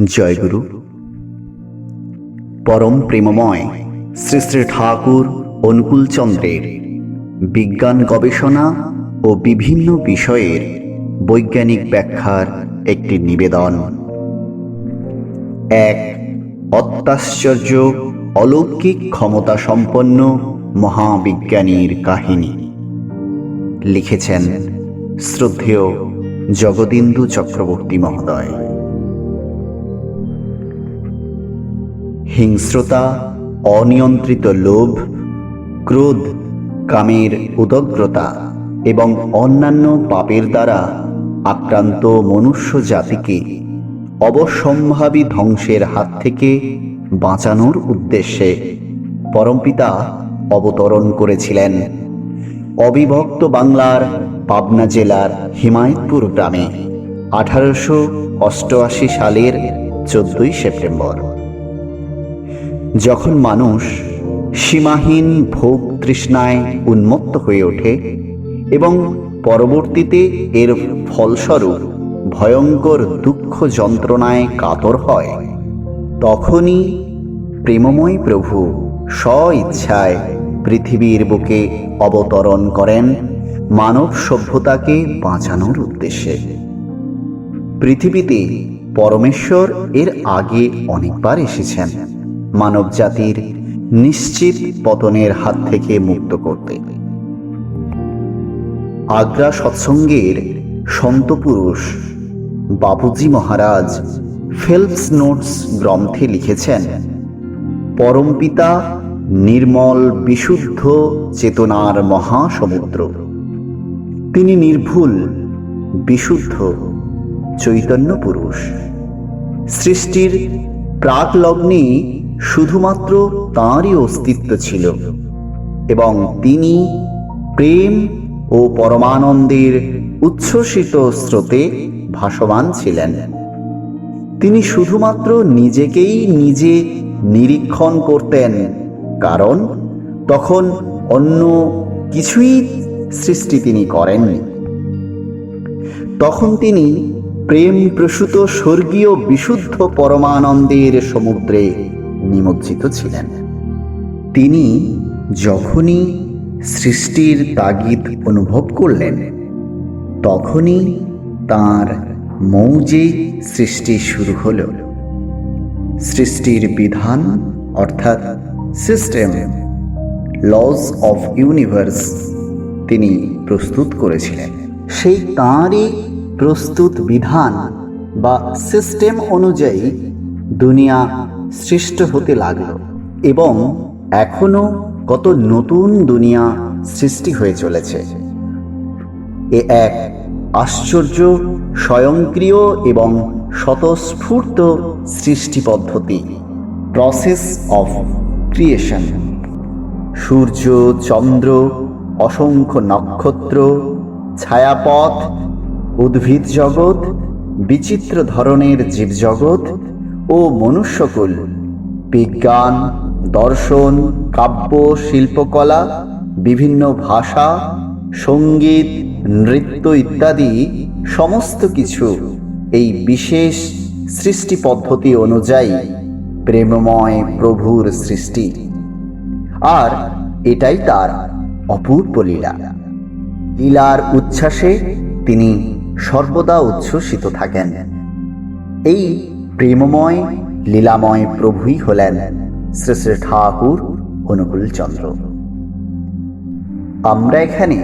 জয়গুরু। পরম প্রেমময় শ্রী শ্রী ঠাকুর অনুকূলচন্দ্রের বিজ্ঞান গবেষণা ও বিভিন্ন বিষয়ের বৈজ্ঞানিক ব্যাখ্যার একটি নিবেদন। এক অত্যাশ্চর্য অলৌকিক ক্ষমতা সম্পন্ন মহাবিজ্ঞানীর কাহিনী। লিখেছেন শ্রদ্ধেয় জগদীন্দু চক্রবর্তী মহোদয়। হিংস্রতা, অনিয়ন্ত্রিত লোভ, ক্রোধ, কামের উদগ্রতা এবং অন্যান্য পাপের দ্বারা আক্রান্ত মনুষ্য জাতিকে অবশ্যম্ভাবী ধ্বংসের হাত থেকে বাঁচানোর উদ্দেশ্যে পরমপিতা অবতরণ করেছিলেন অবিভক্ত বাংলার পাবনা জেলার হিমায়তপুর গ্রামে 1888 সালের 14 সেপ্টেম্বর। যখন মানুষ সীমাহীন ভোগ তৃষ্ণায় উন্মত্ত হয়ে ওঠে এবং পরবর্তীতে এর ফলস্বরূপ ভয়ঙ্কর দুঃখ যন্ত্রণায় কাতর হয়, তখনই প্রেমময় প্রভু স্ব-ইচ্ছায় পৃথিবীর বুকে অবতরণ করেন মানব সভ্যতাকে বাঁচানোর উদ্দেশ্যে। পৃথিবীতে পরমেশ্বর এর আগে অনেকবার এসেছেন মানব জাতির নিশ্চিত পতনের হাত থেকে মুক্ত করতে। আগ্রা সৎসঙ্গের সন্ত পুরুষ বাপুজি মহারাজ ফেলপস নোটস গ্রন্থে লিখেছেন, পরমপিতা নির্মল বিশুদ্ধ চেতনার মহাসমুদ্র। তিনি নির্ভুল বিশুদ্ধ চৈতন্য পুরুষ। সৃষ্টির প্রাকলগ্নে শুধুমাত্র তাঁরই অস্তিত্ব ছিল এবং তিনি প্রেম ও পরমানন্দের উচ্ছ্বসিত স্রোতে ভাসমান ছিলেন। তিনি শুধুমাত্র নিজেকেই নিজে নিরীক্ষণ করতেন, কারণ তখন অন্য কিছুই সৃষ্টি তিনি করেননি। তখন তিনি প্রেম প্রসূত স্বর্গীয় বিশুদ্ধ পরমানন্দের সমুদ্রে নিমজ্জিত ছিলেন। তিনি যখনই সৃষ্টির তাগিদ অনুভব করলেন, তখনই তাঁর মৌজে সৃষ্টি শুরু হল। সৃষ্টির বিধান অর্থাৎ সিস্টেম, লজ অফ ইউনিভার্স তিনি প্রস্তুত করেছিলেন। সেই তাঁরই প্রস্তুত বিধান বা সিস্টেম অনুযায়ী দুনিয়া সৃষ্ট হতে লাগল এবং এখনো কত নতুন দুনিয়া সৃষ্টি হয়ে চলেছে। এ এক আশ্চর্য, স্বয়ংক্রিয় এবং স্বতঃস্ফূর্ত সৃষ্টি পদ্ধতি, প্রসেস অফ ক্রিয়েশন। সূর্য, চন্দ্র, অসংখ্য নক্ষত্র, ছায়াপথ, উদ্ভিদ জগৎ, বিচিত্র ধরনের জীবজগৎ ও মনুষ্যকুল, বিজ্ঞান, দর্শন, কাব্য, শিল্পকলা, বিভিন্ন ভাষা, সঙ্গীত, নৃত্য ইত্যাদি সমস্ত কিছু এই বিশেষ সৃষ্টি পদ্ধতি অনুযায়ী প্রেমময় প্রভুর সৃষ্টি। আর এটাই তার অপূর্ব লীলা। লীলার উচ্ছ্বাসে তিনি সর্বদা উচ্ছ্বসিত থাকেন। এই প্রেমময় লীলাময় প্রভুই হলেন শ্রী শ্রী ঠাকুর অনুকূলচন্দ্র। আমরা এখানে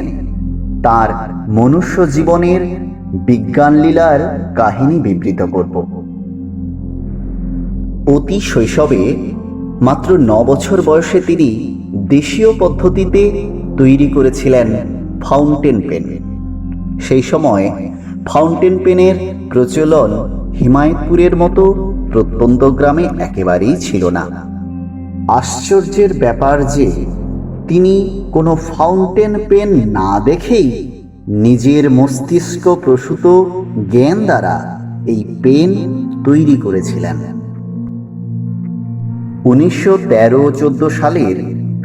তার মনুষ্য জীবনের বিজ্ঞান লীলার কাহিনী বিবৃত করব। অতি শৈশবে মাত্র 9 বছর বয়সে তিনি দেশীয় পদ্ধতিতে তৈরি করেছিলেন ফাউন্টেন পেন। সেই সময় ফাউন্টেন পেনের প্রচলন হিমায়তপুরের মতো প্রত্যন্ত গ্রামে একেবারেই ছিল না। আশ্চর্যের ব্যাপার যে তিনি কোনো ফাউন্টেন পেন না দেখেই নিজের মস্তিষ্ক প্রসূত জ্ঞান দ্বারা এই পেন তৈরি করেছিলেন। 1913-14 সালের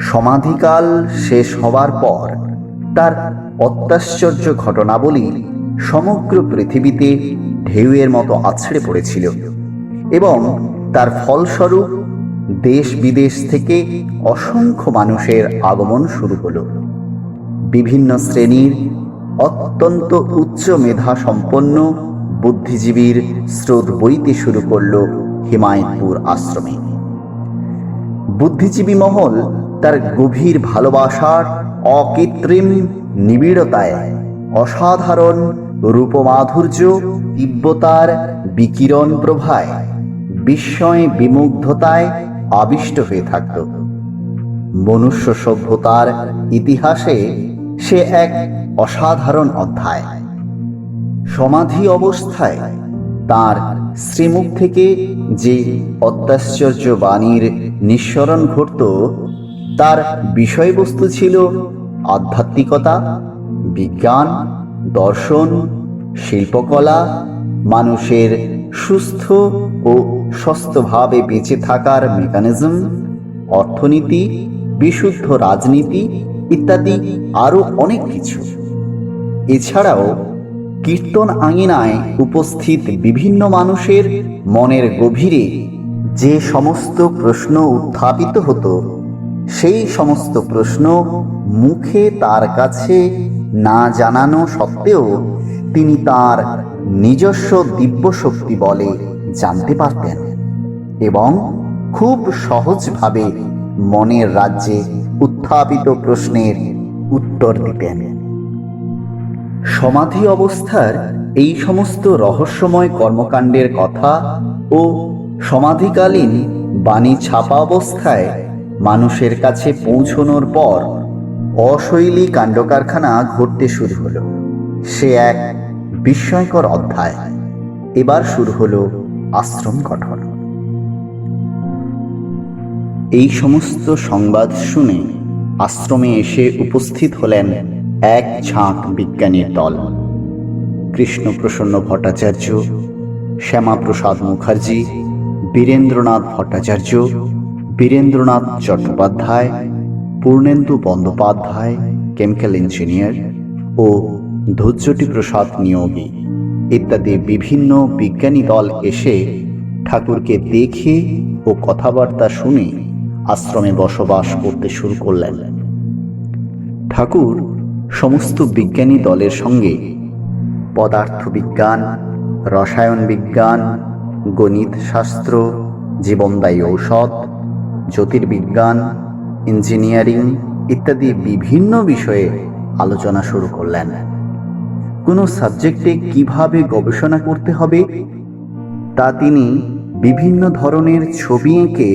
সমাধিকাল শেষ হবার পর তার অত্যাশ্চর্য ঘটনাবলী সমগ্র পৃথিবীতে ঢেউয়ের মতো আছড়ে পড়েছিল এবং তার ফলস্বরূপ দেশ বিদেশ থেকে অসংখ্য মানুষের আগমন শুরু হলো। বিভিন্ন শ্রেণীর অত্যন্ত উচ্চ মেধা সম্পন্ন বুদ্ধিজীবীর স্রোত বইতে শুরু করল হিমায়তপুর আশ্রমে। বুদ্ধিজীবী মহল তার গভীর ভালোবাসার অকৃত্রিম নিবিড়তায়, অসাধারণ রূপমাধুর্য, দিব্যতার বিকিরণ প্রভায়, বিস্ময় বিমুগ্ধতায় আবিষ্ট হয়ে থাকত। মনুষ্য সভ্যতার ইতিহাসে সে এক অসাধারণ অধ্যায়। সমাধি অবস্থায় তার শ্রীমুখ থেকে যে অত্যাশ্চর্য বাণীর নিঃসরণ ঘটত, তার বিষয়বস্তু ছিল আধ্যাত্মিকতা, বিজ্ঞান, দর্শন, শিল্পকলা, মানুষের সুস্থ ও সুস্থভাবে বেঁচে থাকার মেকানিজম, অর্থনীতি, বিশুদ্ধ রাজনীতি ইত্যাদি আরো অনেক কিছু। এছাড়াও কীর্তন আঙিনায় উপস্থিত বিভিন্ন মানুষের মনের গভীরে যে সমস্ত প্রশ্ন উত্থাপিত হতো, সেই সমস্ত প্রশ্ন মুখে তার কাছে না জানানো সত্ত্বেও তিনি তার নিজস্ব দিব্য শক্তি বলে জানতে পারতেন এবং খুব সহজভাবে মনের রাজ্যে উত্থাপিত প্রশ্নের উত্তর দিতেন। সমাধি অবস্থার এই সমস্ত রহস্যময় কর্মকাণ্ডের কথা ও সমাধিকালীন বাণী ছাপা অবস্থায় মানুষের কাছে পৌঁছনোর পর অশৈলী কাণ্ডকারখানা ঘটতে শুরু হলো। সে এক বিস্ময়কর অধ্যায়। এবার শুরু হলো আশ্রম গঠন। এই সমস্ত সংবাদ শুনে আশ্রমে এসে উপস্থিত হলেন এক ঝাঁক বিজ্ঞানীর দল। কৃষ্ণপ্রসন্ন ভট্টাচার্য, শ্যামাপ্রসাদ মুখার্জি, বীরেন্দ্রনাথ ভট্টাচার্য, বীরেন্দ্রনাথ চট্টোপাধ্যায়, পূর্ণেন্দু বন্দ্যোপাধ্যায় কেমিক্যাল ইঞ্জিনিয়ার ও ধৈর্যটি প্রসাদ নিয়োগী ইত্যাদি বিভিন্ন বিজ্ঞানী দল এসে ঠাকুরকে দেখে ও কথাবার্তা শুনে আশ্রমে বসবাস করতে শুরু করলেন। ঠাকুর সমস্ত বিজ্ঞানী দলের সঙ্গে পদার্থবিজ্ঞান, রসায়ন বিজ্ঞান, গণিত শাস্ত্র, জীবনদায়ী ঔষধ, জ্যোতির্বিজ্ঞান, ইঞ্জিনিয়ারিং ইত্যাদি বিভিন্ন বিষয়ে আলোচনা শুরু করলেন। কোনো সাবজেক্টে কিভাবে গবেষণা করতে হবে তা তিনি বিভিন্ন ধরনের ছবি এঁকে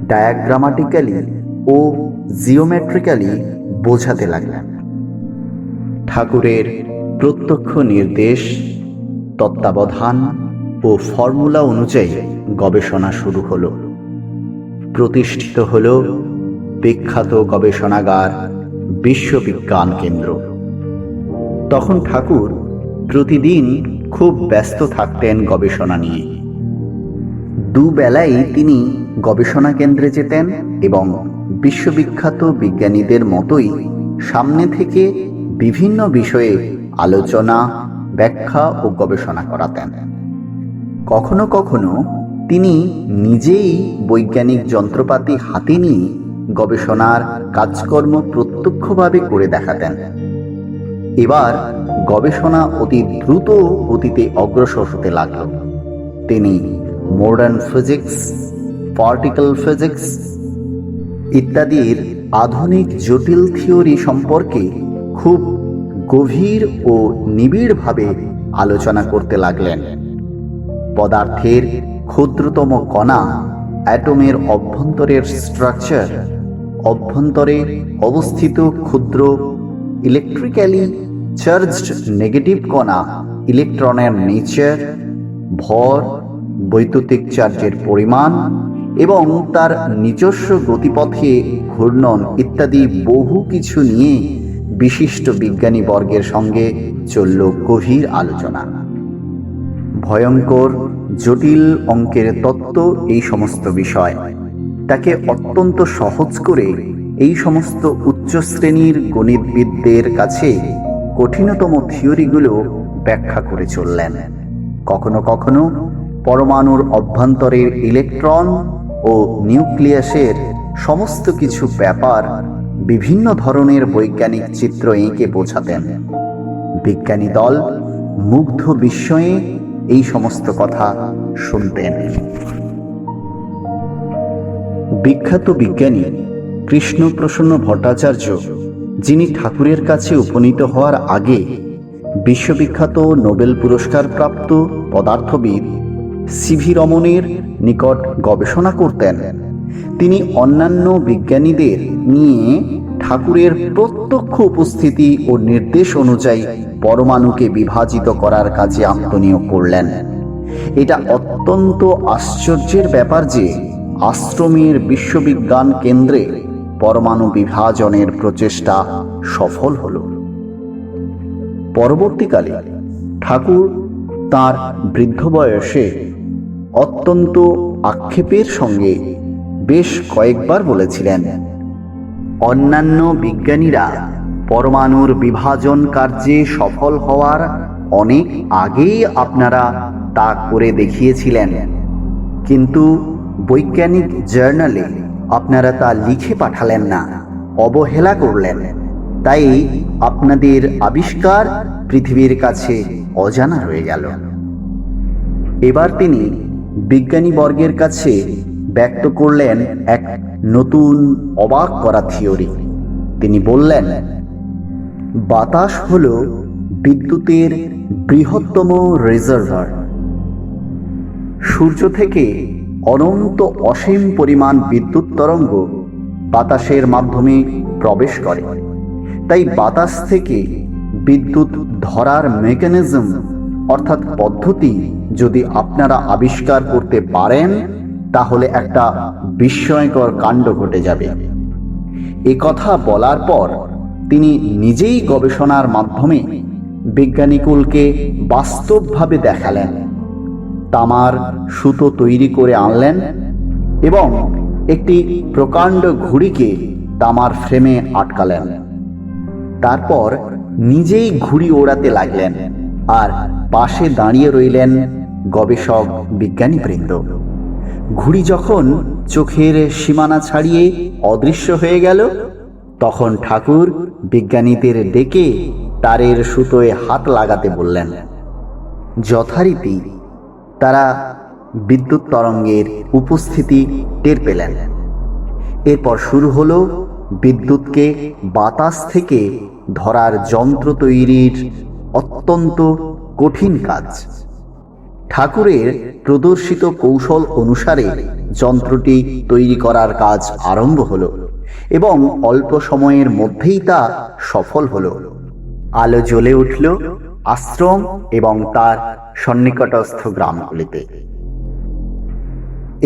ডায়াগ্রামাটিক্যালি ও জিওমেট্রিক্যালি বোঝাতে লাগলেন। ঠাকুরের প্রত্যক্ষ নির্দেশ, তত্ত্বাবধান ও ফর্মুলা অনুযায়ী গবেষণা শুরু হলো। প্রতিষ্ঠিত হল বিখ্যাত গবেষণাগার বিশ্ববিজ্ঞান কেন্দ্র। তখন ঠাকুর প্রতিদিন খুব ব্যস্ত থাকতেন গবেষণা নিয়ে। দুবেলাই তিনি গবেষণা কেন্দ্রে যেতেন এবং বিশ্ববিখ্যাত বিজ্ঞানীদের মতোই সামনে থেকে বিভিন্ন বিষয়ে আলোচনা, ব্যাখ্যা ও গবেষণা করাতেন। কখনো কখনো তিনি নিজেই বৈজ্ঞানিক যন্ত্রপাতি হাতে নিয়ে গবেষণার কাজকর্ম প্রত্যক্ষভাবে করে দেখাতেন। এবার গবেষণা অতি দ্রুত গতিতে অগ্রসর হতে লাগল। তিনি মডার্ন ফিজিক্স, পার্টিকেল ফিজিক্স ইত্যাদির আধুনিক জটিল থিওরি সম্পর্কে খুব গভীর ও নিবিড়ভাবে আলোচনা করতে লাগলেন। পদার্থের ক্ষুদ্রতম কণা, অ্যাটমের অভ্যন্তরের স্ট্রাকচার, অভ্যন্তরে অবস্থিত ক্ষুদ্র ইলেকট্রিক্যালি চার্জড নেগেটিভ কণা, ইলেকট্রনের নেচার, ভর, বৈদ্যুতিক চার্জের পরিমাণ এবং তার নিজস্ব গতিপথে ঘূর্ণন ইত্যাদি বহু কিছু নিয়ে বিশিষ্ট বিজ্ঞানী বর্গের সঙ্গে চলল গভীর আলোচনা। ভয়ঙ্কর জটিল অঙ্কের তত্ত্ব এই সমস্ত বিষয় তাকে অত্যন্ত সহজ করে এই সমস্ত উচ্চ শ্রেণীর গণিতবিদদের কাছে কঠিনতম থিওরিগুলো ব্যাখ্যা করে চললেন। কখনো কখনো পরমাণুর অভ্যন্তরের ইলেকট্রন ও নিউক্লিয়াসের সমস্ত কিছু ব্যাপার বিভিন্ন ধরনের বৈজ্ঞানিক চিত্র এঁকে বোঝাতেন। বিজ্ঞানী দল মুগ্ধ বিস্ময়ে এই সমস্ত কথা শুনতেন। বিখ্যাত বিজ্ঞানী কৃষ্ণপ্রসন্ন ভট্টাচার্য, যিনি ঠাকুরের কাছে উপনীত হওয়ার আগে বিশ্ববিখ্যাত নোবেল পুরস্কার প্রাপ্ত পদার্থবিদ সিভি রমনের নিকট গবেষণা করতেন, তিনি অন্যান্য বিজ্ঞানীদের নিয়ে ঠাকুরের প্রত্যক্ষ উপস্থিতি ও নির্দেশ অনুযায়ী পরমাণুকে বিভাজিত করার কাজে আত্মনিয়োগ করলেন। এটা অত্যন্ত আশ্চর্যের ব্যাপার যে আশ্রমের বিশ্ববিজ্ঞান কেন্দ্রে পরমাণু বিভাজনের প্রচেষ্টা সফল হল। পরবর্তীকালে ঠাকুর তাঁর বৃদ্ধ বয়সে অত্যন্ত আক্ষেপের সঙ্গে বেশ কয়েকবার বলেছিলেন, অন্যান্য বিজ্ঞানীরা পরমাণুর বিভাজন কার্যে সফল হওয়ার অনেক আগেই আপনারা তা করে দেখিয়েছিলেন, কিন্তু বৈজ্ঞানিক জার্নালে আপনারা তা লিখে পাঠালেন না, অবহেলা করলেন। তাই আপনাদের আবিষ্কার পৃথিবীর কাছে অজানা রয়ে গেল। এবার তিনি বিজ্ঞানীবর্গের কাছে ব্যক্ত করলেন এক নতুন অবাক করা থিওরি। তিনি বললেন, বাতাস হল বিদ্যুতের বৃহত্তম রিজার্ভার। সূর্য থেকে অনন্ত অসীম পরিমাণ বিদ্যুৎ তরঙ্গ বাতাসের মাধ্যমে প্রবেশ করে। তাই বাতাস থেকে বিদ্যুৎ ধরার মেকানিজম অর্থাৎ পদ্ধতি যদি আপনারা আবিষ্কার করতে পারেন, তাহলে একটা বিস্ময়কর কাণ্ড ঘটে যাবে। এ কথা বলার পর তিনি নিজেই গবেষণার মাধ্যমে বিজ্ঞানীকুলকে বাস্তবভাবে দেখালেন। তামার সুতো তৈরি করে আনলেন এবং একটি প্রকাণ্ড ঘুড়িকে তামার ফ্রেমে আটকালেন। তারপর নিজেই ঘুড়ি ওড়াতে লাগলেন আর পাশে দাঁড়িয়ে রইলেন গবেষক বিজ্ঞানীবৃন্দ। ঘুড়ি যখন চোখের সীমানা ছাড়িয়ে অদৃশ্য হয়ে গেল, তখন ঠাকুর বিজ্ঞানীদের ডেকে তারের সুতোয় হাত লাগাতে বললেন। যথারীতি তারা বিদ্যুৎ তরঙ্গের উপস্থিতি টের পেলেন। এরপর শুরু হলো বিদ্যুৎকে বাতাস থেকে ধরার যন্ত্র তৈরির অত্যন্ত কঠিন কাজ। ঠাকুরের প্রদর্শিত কৌশল অনুসারে যন্ত্রটি তৈরি করার কাজ আরম্ভ হলো এবং অল্প সময়ের মধ্যেই তা সফল হলো। আলো জ্বলে উঠল আশ্রম এবং তার সন্নিকটস্থ গ্রামগুলিতে।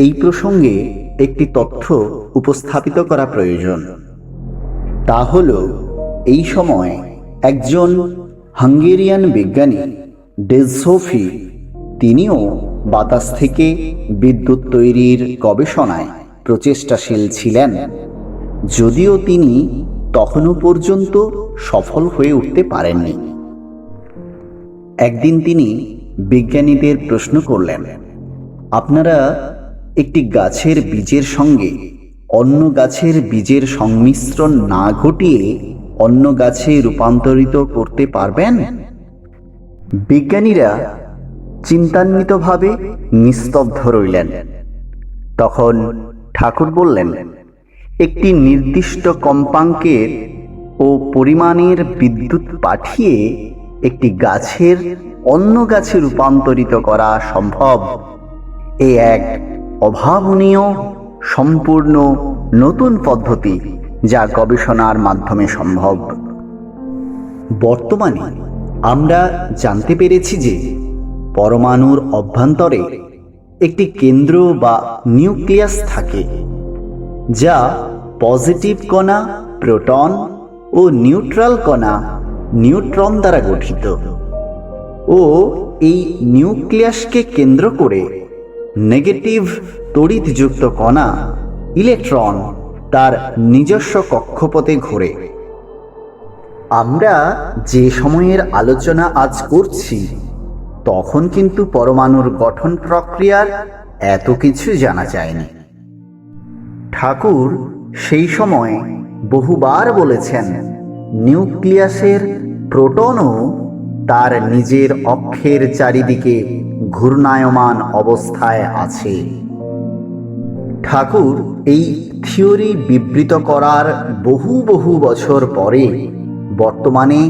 এই প্রসঙ্গে একটি তথ্য উপস্থাপিত করা প্রয়োজন। তা হল, এই সময় একজন হাঙ্গেরিয়ান বিজ্ঞানী ডেজসোফি, তিনিও বাতাস থেকে বিদ্যুৎ তৈরির গবেষণায় প্রচেষ্টাশীল ছিলেন, যদিও তিনি তখনও পর্যন্ত সফল হয়ে উঠতে পারেননি। একদিন তিনি বিজ্ঞানীদের প্রশ্ন করলেন, আপনারা একটি গাছের বীজের সঙ্গে অন্য গাছের বীজের সংমিশ্রণ না ঘটিয়ে অন্য গাছে রূপান্তরিত করতে পারবেন? বিজ্ঞানীরা চিন্তান্বিতভাবে নিস্তব্ধ রইলেন। তখন ঠাকুর বললেন, একটি নির্দিষ্ট কম্পাঙ্কের ও পরিমাণের বিদ্যুৎ পাঠিয়ে একটি গাছের অন্য গাছে রূপান্তরিত করা সম্ভব। এ এক অভাবনীয় সম্পূর্ণ নতুন পদ্ধতি, যা গবেষণার মাধ্যমে সম্ভব। বর্তমানে আমরা জানতে পেরেছি যে পরমাণুর অভ্যন্তরে একটি কেন্দ্র বা নিউক্লিয়াস থাকে, যা পজিটিভ কণা প্রোটন ও নিউট্রাল কণা নিউট্রন দ্বারা গঠিত, ও এই নিউক্লিয়াসকে কেন্দ্র করে নেগেটিভ তড়িৎযুক্ত কণা ইলেকট্রন তার নিজস্ব কক্ষপথে ঘোরে। আমরা যে সময়ের আলোচনা আজ করছি, তখন কিন্তু পরমাণুর গঠন প্রক্রিয়ার এত কিছু জানা যায়নি। ঠাকুর সেই সময় বহুবার বলেছেন, নিউক্লিয়াসের প্রোটনও তার নিজের অক্ষের চারিদিকে ঘূর্ণায়মান অবস্থায় আছে। ঠাকুর এই থিওরি বিবৃত করার বহু বহু বছর পরে বর্তমানে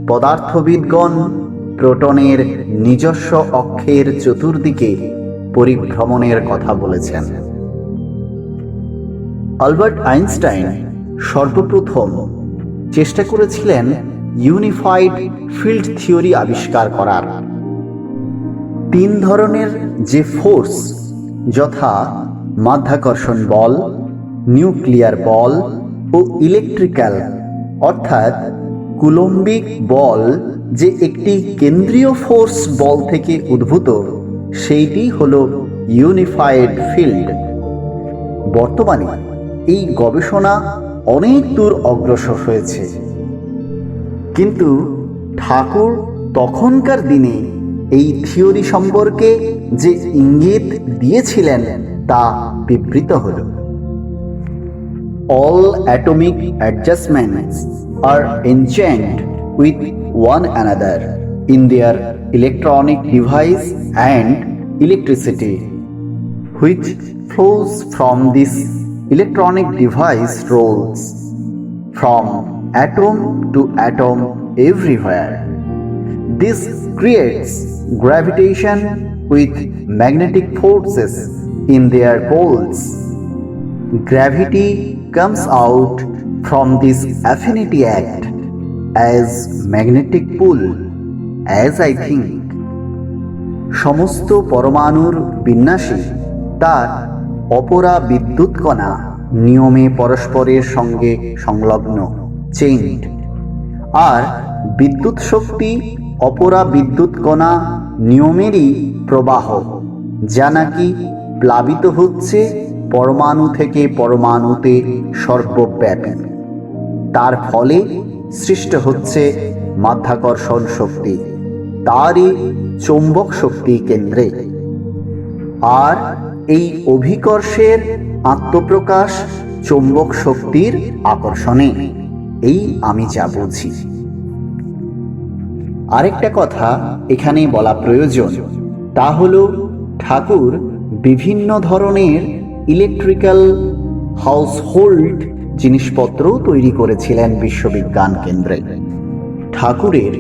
পদার্থবিদগণ প্রোটনের নিজস্ব অক্ষের চতুর্দিকে পরিভ্রমণের কথা বলেছেন। আলবার্ট আইনস্টাইন সর্বপ্রথম চেষ্টা করেছিলেন ইউনিফাইড ফিল্ড থিওরি আবিষ্কার করার। 3 ধরনের যে ফোর্স, যথা মাধ্যাকর্ষণ বল, নিউক্লিয়ার বল ও ইলেকট্রিক্যাল অর্থাৎ কুলম্বিক বল, যে একটি কেন্দ্রীয় ফোর্স বল থেকে উদ্ভূত, সেইটি হল ইউনিফাইড ফিল্ড। বর্তমানে এই গবেষণা অনেক দূর অগ্রসর হয়েছে, কিন্তু ঠাকুর তখনকার দিনে এই থিওরি সম্পর্কে যে ইঙ্গিত দিয়েছিলেন তা বিবৃত হল। All atomic adjustments are enchained with one another in their electronic device and electricity, which flows from this electronic device rolls from atom to atom everywhere. This creates gravitation with magnetic forces in their poles. Gravity comes out from this affinity act as magnetic pull, as I think. সমস্ত পরমাণুর বিন্যাসই তার অপরা বিদ্যুৎ কণা নিয়মে পরস্পরের সঙ্গে সংলগ্ন, চেইনড। আর বিদ্যুৎ শক্তি অপরা বিদ্যুৎ কণা নিয়মেরই প্রবাহ, যা নাকি প্লাবিত হচ্ছে পরমাণু থেকে পরমাণুতে সর্বব্যাপী। তার ফলে সৃষ্ট হচ্ছে মাধ্যাকর্ষণ শক্তি, তারই চৌম্বক শক্তি কেন্দ্রে। আর এই অভিকর্ষের আত্মপ্রকাশ চৌম্বক শক্তির আকর্ষণে, এই আমি যা বুঝি। আরেকটা কথা এখানে বলা প্রয়োজন, তা হল ঠাকুর বিভিন্ন ধরনের ইলেকট্রিক্যাল হাউসহোল্ড জিনিসপত্র তৈরি করেছিলেন বিশ্ববিজ্ঞান কেন্দ্রে। ঠাকুরের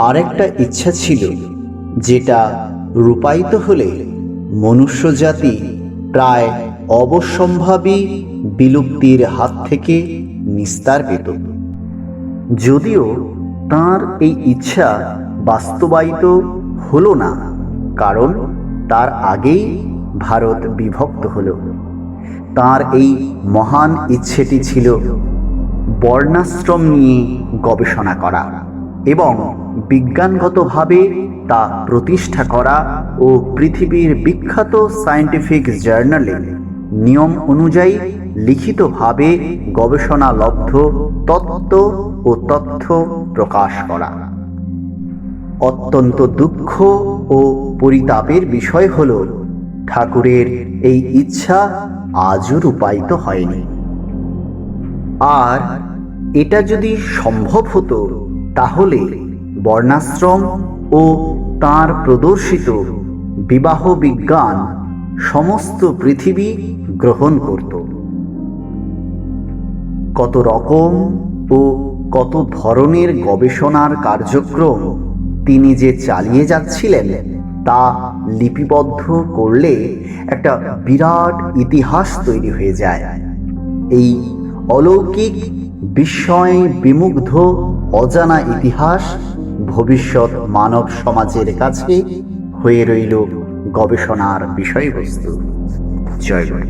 আরেকটা ইচ্ছা ছিল, যেটা রূপায়িত হলে মনুষ্যজাতি প্রায় অবশ্যম্ভাবী বিলুপ্তির হাত থেকে নিস্তার পেত। যদিও তাঁর এই ইচ্ছা বাস্তবায়িত হলো না, কারণ তার আগেই ভারত বিভক্ত হলো। তাঁর এই মহান ইচ্ছেটি ছিল বর্ণাশ্রম নিয়ে গবেষণা করা এবং বিজ্ঞানগতভাবে তা প্রতিষ্ঠা করা ও পৃথিবীর বিখ্যাত সায়েন্টিফিক জার্নালে নিয়ম অনুযায়ী লিখিতভাবে গবেষণালব্ধ তত্ত্ব ও তথ্য প্রকাশ করা। অত্যন্ত দুঃখ ও পরিতাপের বিষয় হল, ঠাকুরের এই ইচ্ছা আজও রূপায়িত হয়নি। আর এটা যদি সম্ভব হতো, তাহলে বর্ণাশ্রম ও তাঁর প্রদর্শিত বিবাহ বিজ্ঞান সমস্ত পৃথিবী গ্রহণ করত। কত রকম ও কত ধরনের গবেষণার কার্যক্রম তিনি যে চালিয়ে যাচ্ছিলেন, তা লিপিবদ্ধ করলে একটা বিরাট ইতিহাস তৈরি হয়ে যায়। এই অলৌকিক বিস্ময় বিমুগ্ধ অজানা ইতিহাস ভবিষ্যৎ মানব সমাজের কাছে হয়ে রইল গবেষণার বিষয়বস্তু। জয় গুরু।